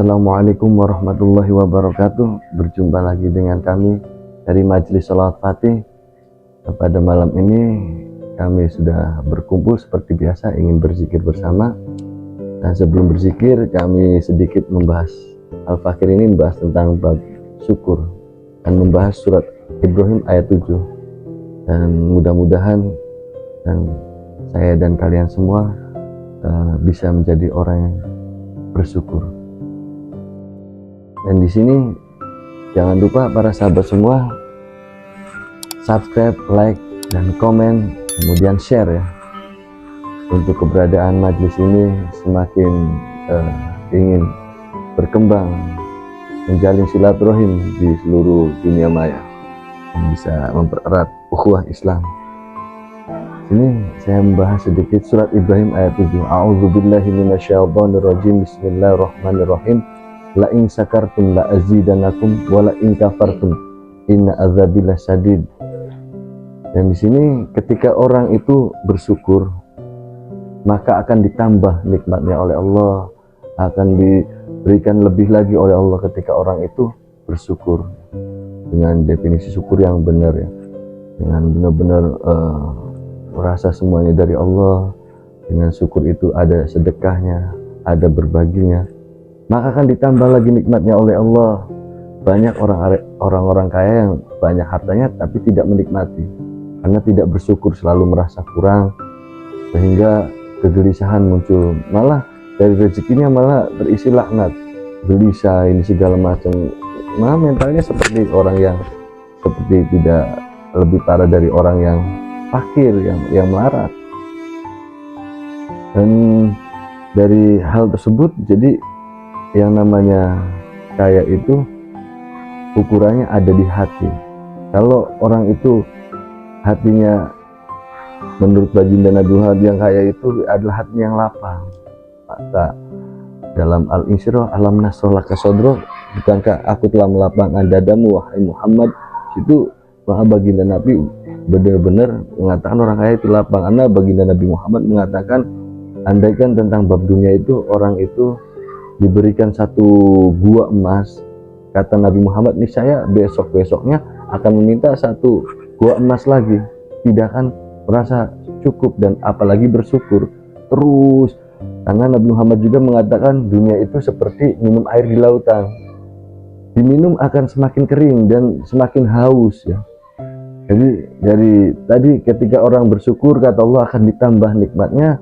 Assalamualaikum warahmatullahi wabarakatuh. Berjumpa lagi dengan kami dari Majelis Sholawat Fatih. Pada malam ini kami sudah berkumpul seperti biasa ingin berzikir bersama. Dan sebelum berzikir kami sedikit membahas Al-Fakir ini membahas tentang bab syukur dan membahas surat Ibrahim ayat 7. Dan mudah-mudahan dan saya dan kalian semua bisa menjadi orang yang bersyukur. Dan di sini jangan lupa para sahabat semua subscribe, like, dan komen, kemudian share ya, untuk keberadaan majelis ini semakin ingin berkembang, menjalin silaturahim di seluruh dunia maya, yang bisa mempererat ukhuwah Islam. Ini saya membahas sedikit surat Ibrahim ayat 7. A'udzubillahi minasyaitonirrajim. Bismillahirrahmanirrahim. La in sakartum la azidanakum wa la in kafartum inna azabi lasyadid. Dan di sini ketika orang itu bersyukur, maka akan ditambah nikmatnya oleh Allah, akan diberikan lebih lagi oleh Allah ketika orang itu bersyukur. Dengan definisi syukur yang benar ya, dengan benar-benar merasa semuanya dari Allah. Dengan syukur itu ada sedekahnya, ada berbaginya, maka akan ditambah lagi nikmatnya oleh Allah. Banyak orang-orang kaya yang banyak hartanya tapi tidak menikmati karena tidak bersyukur, selalu merasa kurang, sehingga kegelisahan muncul, malah dari rezekinya malah terisi laknat, gelisah, ini segala macam. Nah, mentalnya seperti orang yang seperti tidak lebih parah dari orang yang fakir, yang melarat. Dan dari hal tersebut, jadi yang namanya kaya itu ukurannya ada di hati. Kalau orang itu hatinya, menurut baginda Nabi Muhammad, yang kaya itu adalah hati yang lapang, maka dalam Al-Insyirah, alam nasrah laka sodro, bukankah aku telah melapangkan dadamu wahai Muhammad. Itu maka baginda Nabi benar-benar mengatakan orang kaya itu lapang. Karena baginda Nabi Muhammad mengatakan, andaikan tentang bab dunia itu orang itu diberikan satu gua emas, kata Nabi Muhammad, nih saya besok-besoknya akan meminta satu gua emas lagi, tidak akan merasa cukup dan apalagi bersyukur terus. Karena Nabi Muhammad juga mengatakan dunia itu seperti minum air di lautan, diminum akan semakin kering dan semakin haus ya. Jadi dari tadi ketika orang bersyukur, kata Allah, akan ditambah nikmatnya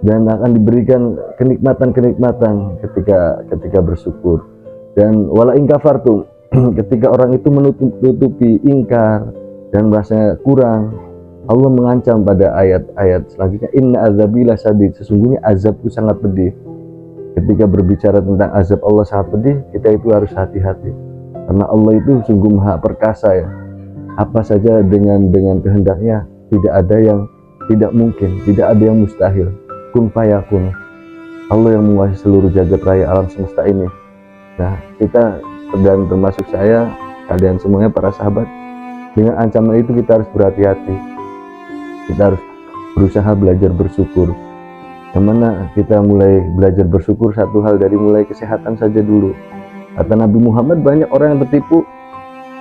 dan akan diberikan kenikmatan-kenikmatan ketika bersyukur. Dan wala in kafartum, ketika orang itu menutupi, ingkar dan merasa kurang, Allah mengancam pada ayat-ayat selanjutnya, inna azabi lasyadid, sesungguhnya azabku sangat pedih. Ketika berbicara tentang azab Allah sangat pedih, kita itu harus hati-hati, karena Allah itu sungguh maha perkasa ya. Apa saja dengan kehendaknya, tidak ada yang tidak mungkin, tidak ada yang mustahil. Kun fayakun. Allah yang menguasai seluruh jagat raya alam semesta ini. Nah, kita dan termasuk saya, kalian semuanya para sahabat, dengan ancaman itu kita harus berhati-hati. Kita harus berusaha belajar bersyukur. Yang mana kita mulai belajar bersyukur, satu hal dari mulai kesehatan saja dulu. Kata Nabi Muhammad, banyak orang yang tertipu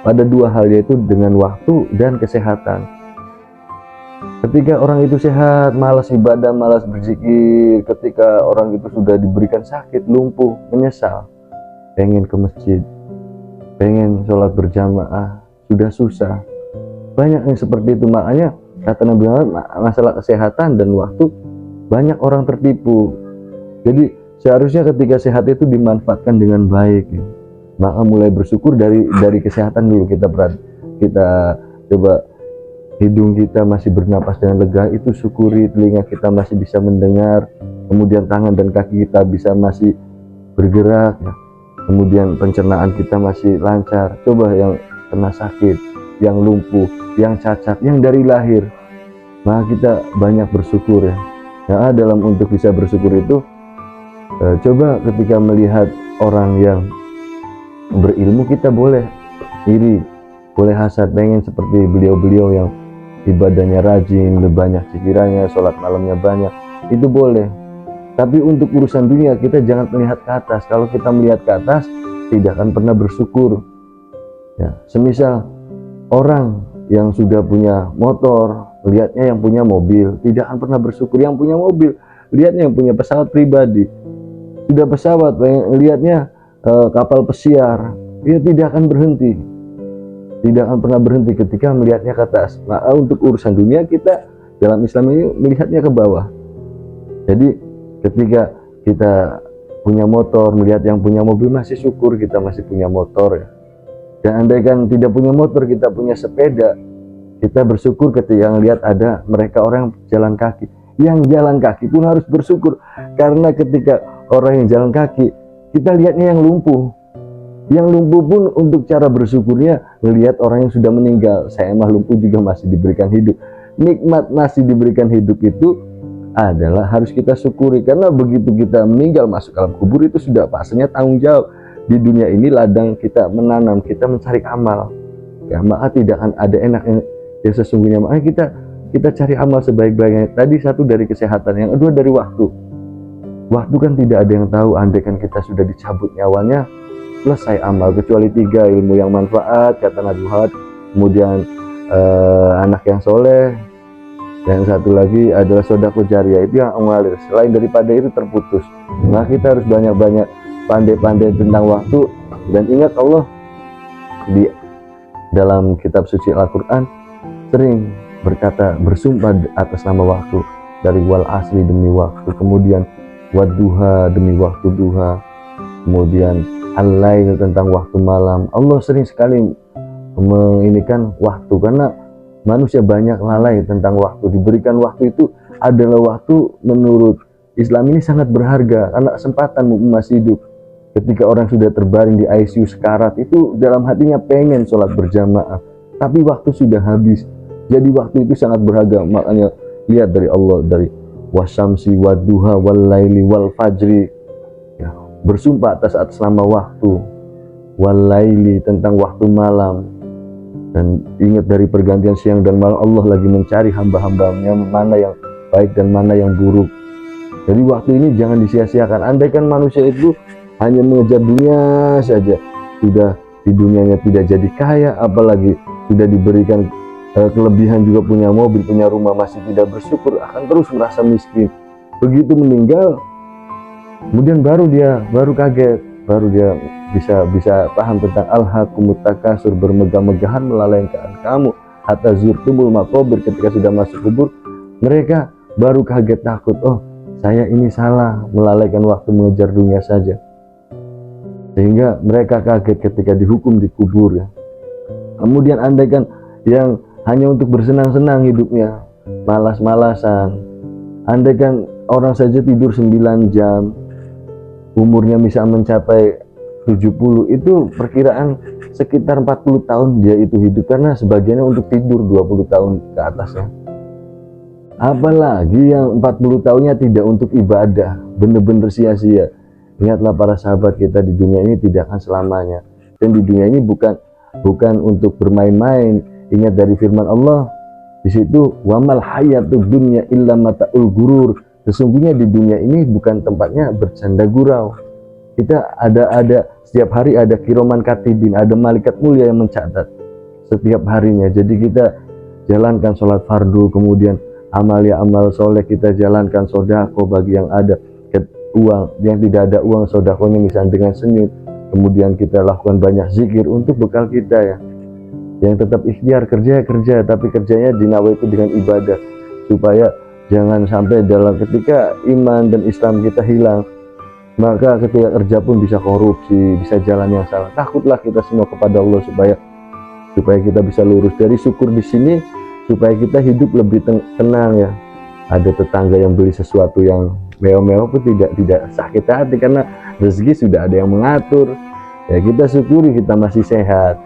pada dua hal, yaitu dengan waktu dan kesehatan. Ketika orang itu sehat, malas ibadah, malas berzikir. Ketika orang itu sudah diberikan sakit, lumpuh, menyesal, pengen ke masjid, pengen sholat berjamaah, sudah susah. Banyak yang seperti itu. Makanya kata Nabi Muhammad, masalah kesehatan dan waktu, banyak orang tertipu. Jadi seharusnya ketika sehat itu dimanfaatkan dengan baik ya. Maka mulai bersyukur dari kesehatan dulu. Kita coba, hidung kita masih bernapas dengan lega, itu syukuri. Telinga kita masih bisa mendengar, kemudian tangan dan kaki kita bisa masih bergerak ya. Kemudian pencernaan kita masih lancar. Coba yang kena sakit, yang lumpuh, yang cacat, yang dari lahir, maka kita banyak bersyukur ya. Nah, dalam untuk bisa bersyukur itu, coba ketika melihat orang yang berilmu, kita boleh iri, boleh hasad, pengen seperti beliau-beliau yang ibadahnya rajin, banyak zikirnya, sholat malamnya banyak, itu boleh. Tapi untuk urusan dunia kita jangan melihat ke atas. Kalau kita melihat ke atas, tidak akan pernah bersyukur. Ya, semisal orang yang sudah punya motor, lihatnya yang punya mobil, tidak akan pernah bersyukur. Yang punya mobil, lihatnya yang punya pesawat pribadi. Sudah pesawat, lihatnya kapal pesiar, dia tidak akan berhenti. Tidak akan pernah berhenti ketika melihatnya ke atas. Nah, untuk urusan dunia kita dalam Islam ini melihatnya ke bawah. Jadi ketika kita punya motor, melihat yang punya mobil, masih syukur kita masih punya motor ya. Dan andaikan tidak punya motor, kita punya sepeda, kita bersyukur ketika melihat ada mereka orang yang jalan kaki. Yang jalan kaki pun harus bersyukur, karena ketika orang yang jalan kaki, kita lihatnya yang lumpuh. Yang lumpuh pun untuk cara bersyukurnya melihat orang yang sudah meninggal. Saya mah lumpuh juga masih diberikan hidup. Nikmat masih diberikan hidup itu adalah harus kita syukuri, karena begitu kita meninggal masuk alam kubur itu sudah pastinya tanggung jawab. Di dunia ini ladang kita menanam, kita mencari amal ya, maka tidak akan ada enaknya ya sesungguhnya. Maka kita cari amal sebaik-baiknya. Tadi satu dari kesehatan, yang kedua dari waktu. Waktu kan tidak ada yang tahu, andaikan kita sudah dicabut nyawanya, selesai amal, kecuali 3, ilmu yang manfaat kata Nabi Muhammad, kemudian anak yang soleh, dan satu lagi adalah sedekah jariah, itu yang mengalir. Selain daripada itu terputus. Nah, kita harus banyak-banyak pandai-pandai tentang waktu. Dan ingat, Allah di dalam kitab suci Al-Quran sering berkata, bersumpah atas nama waktu, dari wal asri demi waktu, kemudian wadduha demi waktu duha, kemudian al-lail tentang waktu malam. Allah sering sekali menginikan waktu, karena manusia banyak lalai tentang waktu. Diberikan waktu itu adalah waktu menurut Islam ini sangat berharga, karena kesempatan masih hidup. Ketika orang sudah terbaring di ICU sekarat, itu dalam hatinya pengen sholat berjamaah, tapi waktu sudah habis. Jadi waktu itu sangat berharga. Makanya lihat dari Allah, dari wasyamsi wadduha wal laili wal fajri ya, bersumpah atas nama waktu, wal laili tentang waktu malam. Dan ingat dari pergantian siang dan malam, Allah lagi mencari hamba-hambanya mana yang baik dan mana yang buruk. Jadi waktu ini jangan disia-siakan. Andaikan manusia itu hanya mengejar dunia saja, sudah di dunianya tidak jadi kaya, apalagi sudah diberikan kelebihan, juga punya mobil, punya rumah, masih tidak bersyukur, akan terus merasa miskin. Begitu meninggal, kemudian baru kaget, baru dia bisa paham tentang alhaqumut takasur, bermegah-megahan melalaikan kamu hatta zurtumul maqabir. Ketika sudah masuk kubur, mereka baru kaget, takut, oh saya ini salah, melalaikan waktu mengejar dunia saja. Sehingga mereka kaget ketika dihukum di kubur ya. Kemudian andaikan yang hanya untuk bersenang-senang hidupnya, malas-malasan, andaikan orang saja tidur 9 jam, umurnya bisa mencapai 70, itu perkiraan sekitar 40 tahun dia itu hidup, karena sebagiannya untuk tidur 20 tahun ke atas ya. Apalagi yang 40 tahunnya tidak untuk ibadah, benar-benar sia-sia. Ingatlah para sahabat, kita di dunia ini tidak akan selamanya, dan di dunia ini bukan untuk bermain-main. Ingat dari firman Allah di situ, wamal hayatud dunya illa mataul gurur. Sesungguhnya di dunia ini bukan tempatnya bercanda gurau. Kita ada setiap hari ada kiroman katibin, ada malaikat mulia yang mencatat setiap harinya. Jadi kita jalankan sholat fardu, kemudian amal soleh kita jalankan, sodako bagi yang ada uang, yang tidak ada uang sodakonya misalnya dengan senyum. Kemudian kita lakukan banyak zikir untuk bekal kita ya. Yang tetap ikhtiar kerja, tapi kerjanya dinawa itu dengan ibadah, supaya jangan sampai dalam ketika iman dan Islam kita hilang, maka ketika kerja pun bisa korupsi, bisa jalan yang salah. Takutlah kita semua kepada Allah supaya kita bisa lurus. Dari syukur di sini supaya kita hidup lebih tenang ya. Ada tetangga yang beli sesuatu yang mewah-mewah pun tidak sakit hati, karena rezeki sudah ada yang mengatur. Ya kita syukuri kita masih sehat.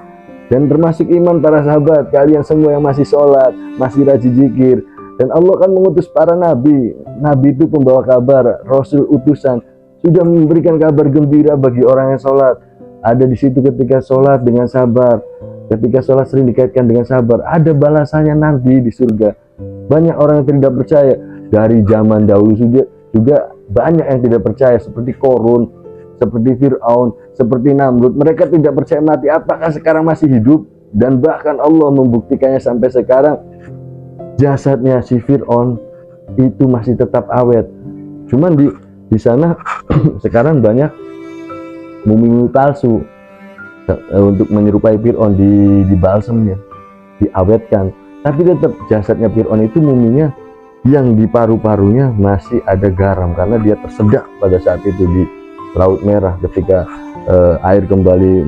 Dan termasuk iman para sahabat, kalian semua yang masih sholat, masih rajin zikir. Dan Allah kan mengutus para nabi. Nabi itu pembawa kabar, rasul utusan, sudah memberikan kabar gembira bagi orang yang sholat. Ada di situ ketika sholat dengan sabar. Ketika sholat sering dikaitkan dengan sabar, ada balasannya nanti di surga. Banyak orang yang tidak percaya dari zaman dahulu juga banyak yang tidak percaya, seperti Korun, seperti Fir'aun, seperti Namrud. Mereka tidak percaya mati, apakah sekarang masih hidup? Dan bahkan Allah membuktikannya sampai sekarang, jasadnya si Fir'aun itu masih tetap awet. Cuman di sana sekarang banyak mumi-mumi palsu untuk menyerupai Fir'aun, di balsemnya, diawetkan, tapi tetap jasadnya Fir'aun itu muminya yang di paru-parunya masih ada garam karena dia tersedak pada saat itu di Laut Merah ketika air kembali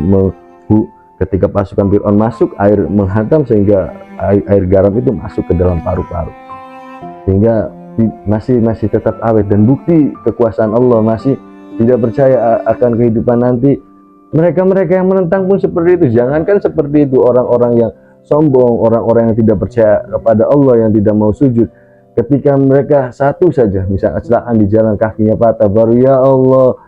ketika pasukan Fir'aun masuk, air menghantam sehingga air garam itu masuk ke dalam paru-paru, sehingga masih tetap awet. Dan bukti kekuasaan Allah, masih tidak percaya akan kehidupan nanti. Mereka yang menentang pun seperti itu. Jangankan seperti itu orang-orang yang sombong, orang-orang yang tidak percaya kepada Allah, yang tidak mau sujud, ketika mereka satu saja misalnya kecelakaan di jalan, kakinya patah, baru ya Allah,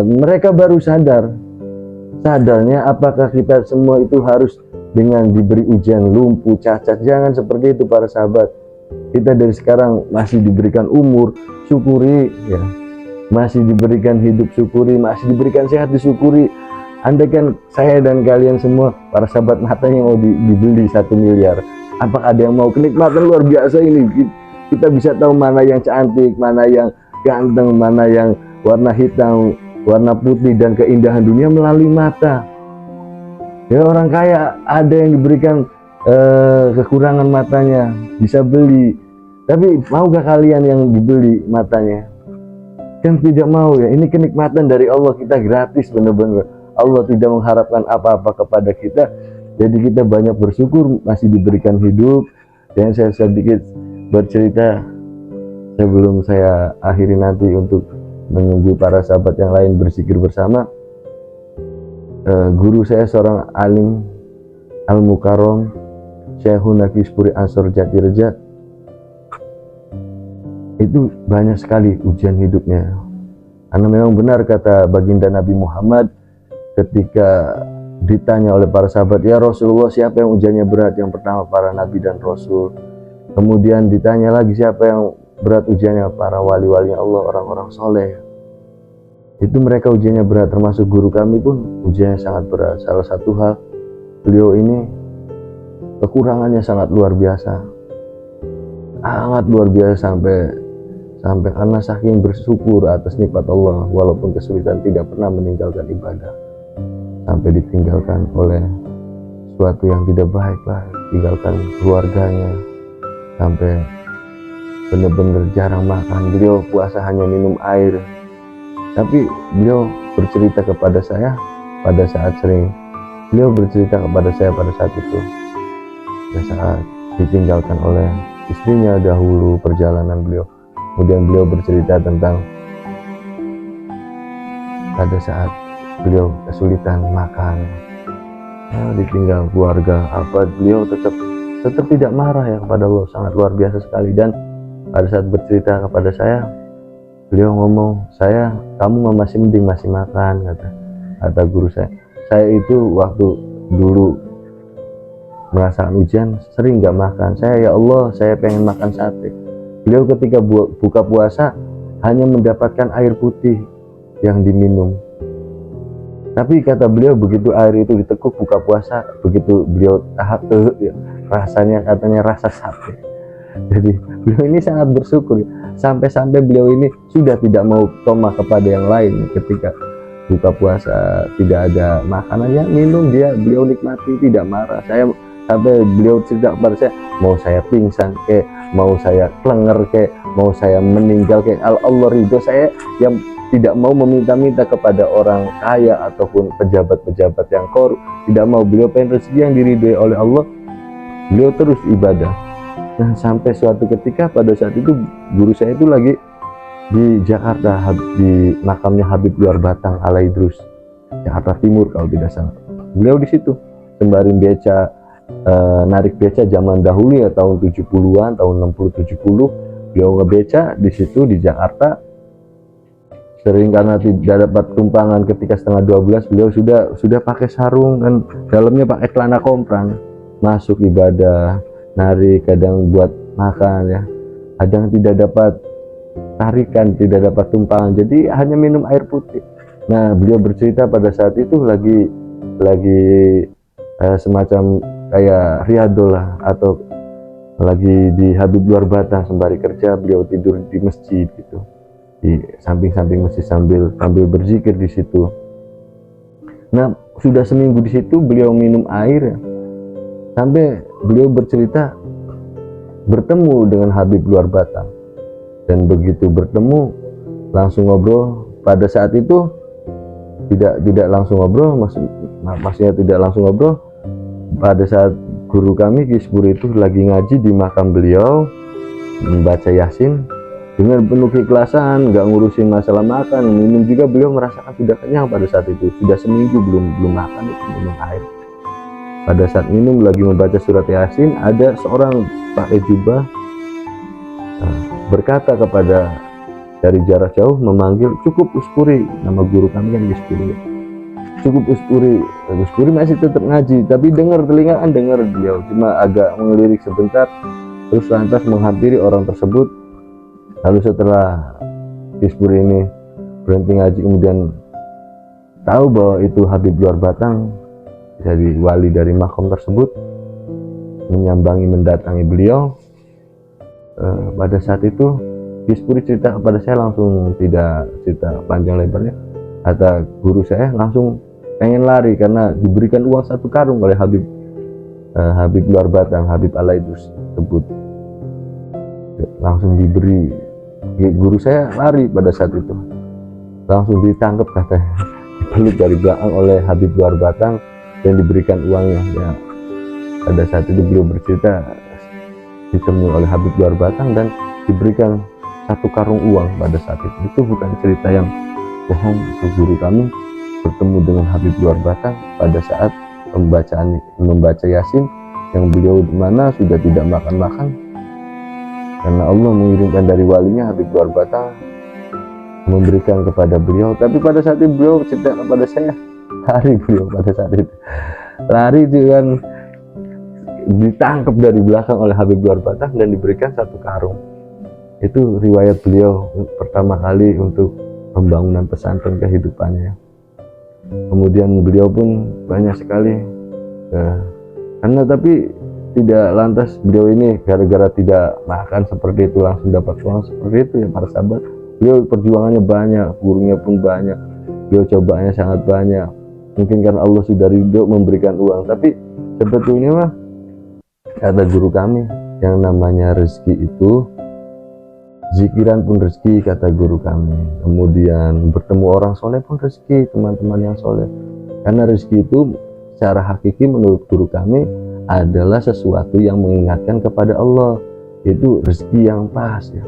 mereka baru sadarnya apakah kita semua itu harus dengan diberi ujian, lumpuh, cacat. Jangan seperti itu para sahabat. Kita dari sekarang masih diberikan umur, syukuri ya. Masih diberikan hidup, syukuri. Masih diberikan sehat, disyukuri. Andaikan saya dan kalian semua para sahabat matanya mau dibeli 1 miliar, apakah ada yang mau? Kenikmatan luar biasa ini, kita bisa tahu mana yang cantik, mana yang ganteng, mana yang warna hitam, warna putih, dan keindahan dunia melalui mata. Ya, orang kaya ada yang diberikan kekurangan matanya, bisa beli. Tapi maukah kalian yang dibeli matanya? Kan tidak mau ya. Ini kenikmatan dari Allah, kita gratis benar-benar. Allah tidak mengharapkan apa-apa kepada kita. Jadi kita banyak bersyukur masih diberikan hidup. Dan saya sedikit bercerita sebelum saya akhiri nanti untuk menunggu para sahabat yang lain berzikir bersama. Guru saya seorang alim Al-Mukarram, Syekhun Nakispuri Ansor Jatireja, itu banyak sekali ujian hidupnya. Karena memang benar kata baginda Nabi Muhammad ketika ditanya oleh para sahabat, ya Rasulullah, siapa yang ujiannya berat? Yang pertama para nabi dan rasul. Kemudian ditanya lagi, siapa yang berat ujiannya? Para wali-wali Allah, orang-orang soleh. Itu mereka ujiannya berat, termasuk guru kami pun ujiannya sangat berat. Salah satu hal, beliau ini kekurangannya sangat luar biasa, sampai karena saking bersyukur atas nikmat Allah, walaupun kesulitan tidak pernah meninggalkan ibadah, sampai ditinggalkan oleh sesuatu yang tidak baik lah, tinggalkan keluarganya, sampai benar-benar jarang makan. Beliau puasa hanya minum air. Tapi beliau bercerita kepada saya pada saat itu, pada saat ditinggalkan oleh istrinya dahulu perjalanan beliau. Kemudian beliau bercerita tentang pada saat beliau kesulitan makan, ditinggal keluarga, beliau tetap tidak marah ya kepada Allah, sangat luar biasa sekali. Dan pada saat bercerita kepada saya, beliau ngomong, kamu masih mending masih makan, kata guru saya. Saya itu waktu dulu merasakan ujian sering nggak makan. Ya Allah, saya pengen makan sate. Beliau ketika buka puasa hanya mendapatkan air putih yang diminum. Tapi kata beliau begitu air itu ditekuk buka puasa, begitu beliau tahap rasanya katanya rasa sate. Jadi beliau ini sangat bersyukur, sampai beliau ini sudah tidak mau tomah kepada yang lain. Ketika buka puasa tidak ada makanannya, minum, beliau nikmati, tidak marah. Sampai beliau cerita kepada saya, mau saya pingsan kayak, mau saya klenger kayak, mau saya meninggal kayak, Allah ridho. Saya yang tidak mau meminta-minta kepada orang kaya ataupun pejabat-pejabat yang korup, tidak mau. Beliau pengen rezeki yang diridhoi oleh Allah, beliau terus ibadah. Nah, sampai suatu ketika pada saat itu guru saya itu lagi di Jakarta, di makamnya Habib Luar Batang Alaidrus, Jakarta Timur kalau tidak salah. Beliau di situ sembari beca, narik beca zaman dahulu ya, tahun 70-an, tahun 60-70, beliau ngebeca di situ di Jakarta. Sering karena tidak dapat tumpangan ketika setengah 12, beliau sudah pakai sarung dan dalamnya pakai celana komprang, masuk ibadah, narik, kadang buat makan ya, kadang tidak dapat tarikan, tidak dapat tumpangan, jadi hanya minum air putih. Nah, beliau bercerita pada saat itu lagi semacam kayak riado lah, atau lagi di Habib Luar Batang sembari kerja, beliau tidur di masjid gitu, di samping-samping masjid sambil berzikir di situ. Nah, sudah seminggu di situ beliau minum air ya, sampai beliau bercerita bertemu dengan Habib Luar Batang, dan begitu bertemu langsung ngobrol. Pada saat itu tidak langsung ngobrol, maksudnya tidak langsung ngobrol. Pada saat guru kami Kispur itu lagi ngaji di makam beliau, membaca Yasin dengan penuh keikhlasan, nggak ngurusin masalah makan minum juga. Beliau merasakan sudah kenyang pada saat itu, sudah seminggu belum makan, itu minum air. Pada saat minum lagi membaca surat Yasin, ada seorang pakai jubah berkata kepada, dari jarak jauh memanggil, "Cukup Uspuri," nama guru kami kan Uspuri. "Cukup Uspuri." Uspuri masih tetap ngaji, tapi dengar telingaan, dengar beliau cuma agak mengelirik sebentar, terus lantas menghampiri orang tersebut. Lalu setelah Uspuri ini berhenti ngaji, kemudian tahu bahwa itu Habib Luar Batang, jadi wali dari makom tersebut, menyambangi mendatangi beliau. Pada saat itu Uspuri cerita kepada saya langsung, tidak cerita panjang lebarnya, kata guru saya langsung pengen lari karena diberikan uang 1 karung oleh Habib Luar Batang, Habib Alaidrus tersebut. Langsung diberi, guru saya lari pada saat itu, langsung ditangkap katanya, dipeluk dari belakang oleh Habib Luar Batang dan diberikan uangnya ya. Pada saat itu beliau bercerita ditemui oleh Habib Luar Batang dan diberikan 1 karung uang pada saat itu. Itu bukan cerita yang bohong, itu guru kami bertemu dengan Habib Luar Batang pada saat membaca Yasin, yang beliau mana sudah tidak makan karena Allah mengirimkan dari walinya Habib Luar Batang memberikan kepada beliau. Tapi pada saat itu beliau cerita kepada saya, lari beliau pada saat itu, lari dengan ditangkap dari belakang oleh Habib Luar Batang dan diberikan 1 karung. Itu riwayat beliau pertama kali untuk pembangunan pesantren kehidupannya. Kemudian beliau pun banyak sekali karena, tapi tidak lantas beliau ini gara-gara tidak makan seperti itu langsung dapat uang seperti itu ya para sahabat. Beliau perjuangannya banyak, gurunya pun banyak, beliau cobanya sangat banyak. Mungkin karena Allah sudah ridho memberikan uang, tapi sebetulnya mah kata guru kami, yang namanya rezeki itu zikiran pun rezeki, kata guru kami. Kemudian bertemu orang soleh pun rezeki, teman-teman yang soleh. Karena rezeki itu secara hakiki menurut guru kami adalah sesuatu yang mengingatkan kepada Allah, itu rezeki yang pas ya.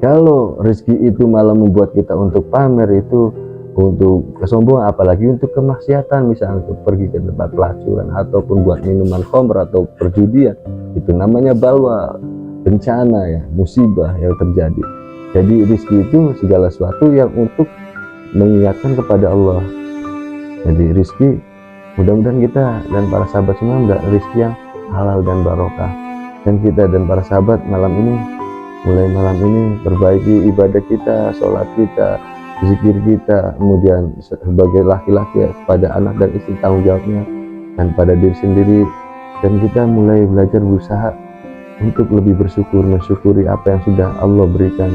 Kalau rezeki itu malah membuat kita untuk pamer, itu untuk kesombongan, apalagi untuk kemaksiatan, misalnya untuk pergi ke tempat pelacuran ataupun buat minuman khamr atau perjudian, itu namanya balwa, bencana ya, musibah yang terjadi. Jadi rezeki itu segala sesuatu yang untuk mengingatkan kepada Allah. Jadi rezeki, mudah-mudahan kita dan para sahabat semua enggak rezeki yang halal dan barokah. Dan kita dan para sahabat mulai malam ini perbaiki ibadah kita, sholat kita, zikir kita, kemudian sebagai laki-laki pada anak dan istri tanggung jawabnya, dan pada diri sendiri. Dan kita mulai belajar berusaha untuk lebih bersyukur, mensyukuri apa yang sudah Allah berikan.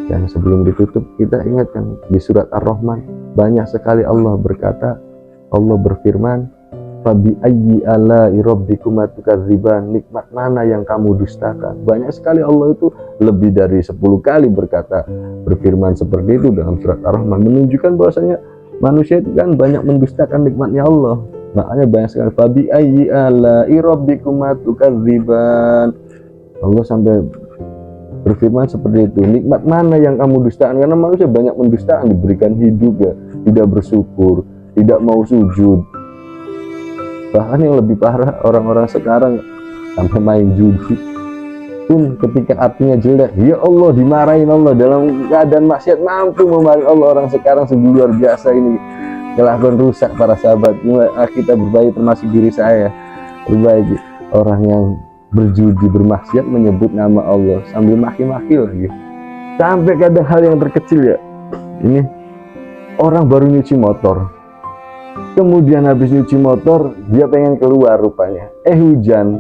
Dan sebelum ditutup, kita ingatkan di surat Ar-Rahman, banyak sekali Allah berkata, Allah berfirman, "Fabi ayyi ala'i rabbikuma tukadziban," nikmat mana yang kamu dustakan. Banyak sekali Allah itu lebih dari 10 kali berfirman seperti itu dalam surat Ar-Rahman, menunjukkan bahwasanya manusia itu kan banyak mendustakan nikmatnya Allah. Makanya banyak sekali fabi ayyi ala'i rabbikuma tukadziban. Allah sampai berfirman seperti itu, nikmat mana yang kamu dustakan, karena manusia banyak mendustakan, diberikan hidup ya, tidak bersyukur, tidak mau sujud. Bahkan yang lebih parah, orang-orang sekarang sampai main judi pun ketika artinya jelek, ya Allah, dimarahin Allah, dalam keadaan maksiat mampu memarahin Allah. Orang sekarang sungguh luar biasa ini, kelakuan rusak para sahabat. Kita berbaik, termasuk diri saya berbaik, orang yang berjudi, bermaksiat, menyebut nama Allah sambil maki-maki lagi. Sampai kadang hal yang terkecil ya, ini orang baru nyuci motor, kemudian habis nyuci motor dia pengen keluar rupanya, hujan,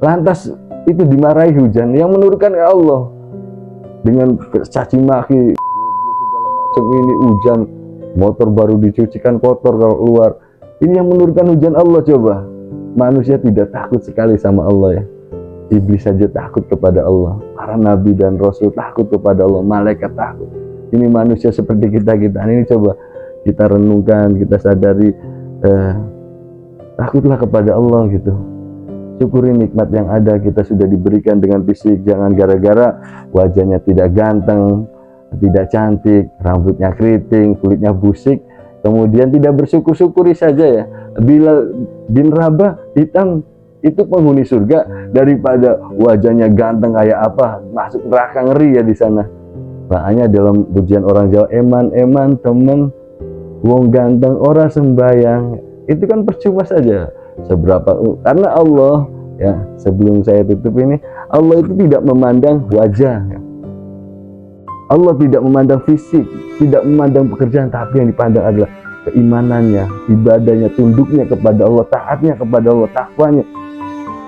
lantas itu dimarahi hujan yang menurunkan ya Allah dengan caci maki macam ini. Hujan, motor baru dicucikan kotor kalau keluar, ini yang menurunkan hujan Allah. Coba manusia tidak takut sekali sama Allah ya. Iblis saja takut kepada Allah, para nabi dan rasul takut kepada Allah, malaikat takut. Ini manusia seperti kita ini, coba kita renungkan, kita sadari, takutlah kepada Allah gitu. Syukuri nikmat yang ada, kita sudah diberikan dengan fisik. Jangan gara-gara wajahnya tidak ganteng, tidak cantik, rambutnya keriting, kulitnya busik, kemudian tidak bersyukur-syukuri saja ya. Bilal bin Rabah hitam itu penghuni surga daripada wajahnya ganteng kayak apa, masuk neraka, ngeri ya di sana. Makanya dalam pujian orang Jawa, eman temen wong ganteng ora sembayang, itu kan percuma saja. Seberapa, karena Allah ya, sebelum saya tutup ini, Allah itu tidak memandang wajah ya. Allah tidak memandang fisik, tidak memandang pekerjaan, tapi yang dipandang adalah keimanannya, ibadahnya, tunduknya kepada Allah, taatnya kepada Allah, takwanya.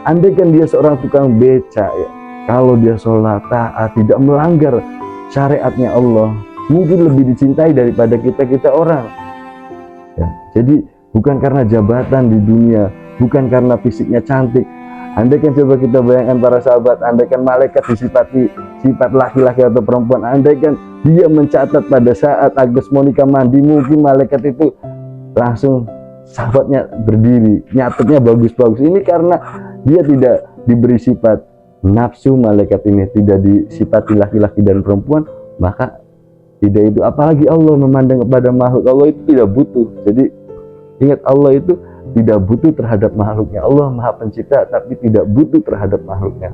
Andaikan dia seorang tukang beca ya, kalau dia sholat, taat, tidak melanggar syariatnya Allah, mungkin lebih dicintai daripada kita orang ya. Jadi bukan karena jabatan di dunia, bukan karena fisiknya cantik. Andaikan coba kita bayangkan para sahabat, andaikan malaikat disifati sifat laki-laki atau perempuan, andaikan dia mencatat pada saat Agnes Monica mandi, mungkin malaikat itu langsung sahabatnya berdiri, nyatetnya bagus-bagus. Ini karena dia tidak diberi sifat nafsu, malaikat ini tidak disifati laki-laki dan perempuan, maka tidak itu. Apalagi Allah memandang kepada makhluk, Allah itu tidak butuh. Jadi ingat, Allah itu tidak butuh terhadap makhluknya. Allah Maha Pencipta, tapi tidak butuh terhadap makhluknya.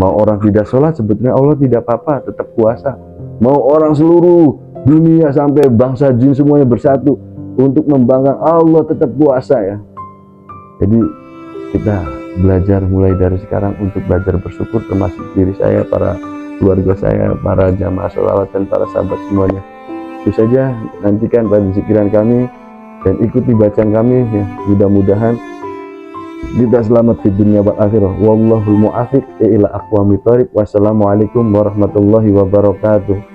Mau orang tidak sholat, sebetulnya Allah tidak apa-apa, tetap puasa. Mau orang seluruh dunia sampai bangsa jin semuanya bersatu untuk membangkang, Allah tetap puasa ya. Jadi kita belajar mulai dari sekarang untuk belajar bersyukur, termasuk diri saya, para keluarga saya, para jamaah sholawat dan para sahabat semuanya. Itu saja, nantikan pada zikiran kami dan ikuti bacaan kami ya. Mudah-mudahan kita selamat di dunia wal akhirah. Wallahul muwaffiq ila aqwamit thoriq. Wassalamualaikum warahmatullahi wabarakatuh.